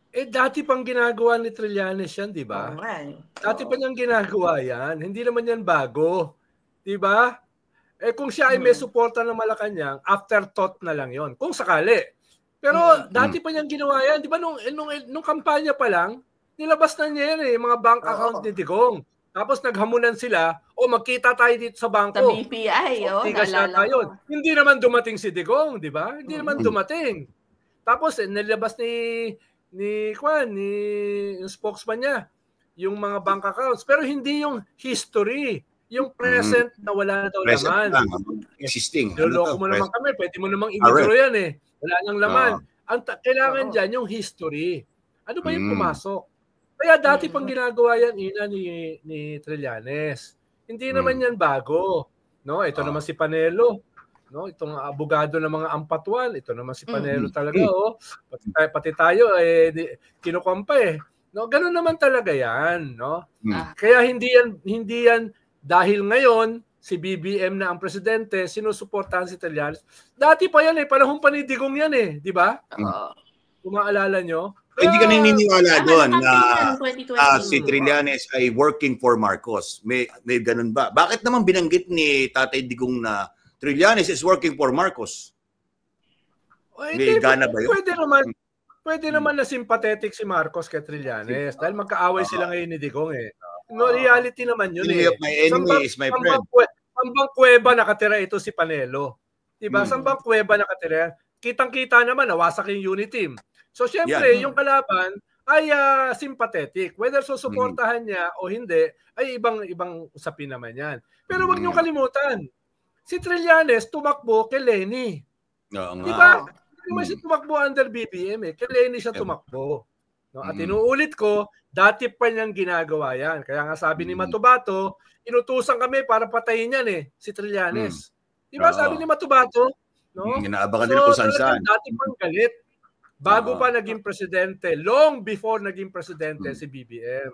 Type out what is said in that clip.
Dati pang ginagawa ni Trillanes yan, di ba? Oo nga eh. Dati pa niyang ginagawa yan. Hindi naman yan bago. Di ba? Kung siya ay may suporta ng Malacanang, afterthought na lang yon kung sakali. Pero dati pa niyang ginawa yan. Di ba nung kampanya pa lang, nilabas na niya yan mga bank account ni Digong. Tapos naghamunan sila, magkita tayo dito sa bangko. Sa BPI, naalala ko. Hindi naman dumating si Digong, di ba? Hindi naman dumating. Tapos nilabas yung spokesman niya, yung mga bank accounts. Pero hindi yung history. Yung present na wala na daw laman. Existing. Niloloko mo naman kami. Pwede mo namang i-withdraw yan eh. Wala nang laman. Kailangan dyan yung history. Ano ba yung pumasok? Kaya dati pang ginagawa yan ni Trillanes. Hindi naman yan bago. No, ito naman si Panelo. No, itong abogado ng mga ampatuan, ito naman si Panelo talaga pati tayo kinukumpa eh. No, ganoon naman talaga yan, no? Kaya hindi yan dahil ngayon si BBM na ang presidente, sinusuportahan si Trillanes. Dati pa yan panahon pa ni Digong yan di ba? Kung maalala nyo. Hindi ka naniniwala doon na si Trillanes ay working for Marcos. May ganun ba? Bakit naman binanggit ni Tatay Digong na Trillanes is working for Marcos? May gana ba yun? Pwede naman na sympathetic si Marcos kay Trillanes dahil magkaaway sila ngayon ni Digong No, reality naman yun My enemy is my friend. Sambang kuweba nakatira ito si Panelo. Diba? Sambang kuweba nakatira. Kitang-kita naman, nawasak yung unit team. So, syempre, yung kalaban ay sympathetic. Whether susuportahan niya o hindi, ay ibang usapin naman yan. Pero wag niyong kalimutan, si Trillanes tumakbo kay Leni. Diba? Hindi naman siya tumakbo under BBM kay Leni siya tumakbo. No? At inuulit ko, dati pa niyang ginagawa yan. Kaya nga sabi ni Matubato, inutusan kami para patayin yan si Trillanes. Diba sabi ni Matubato? No? Inaabangan nila kung saan-saan. Dati pang galit. Bago pa naging presidente, long before naging presidente si BBM.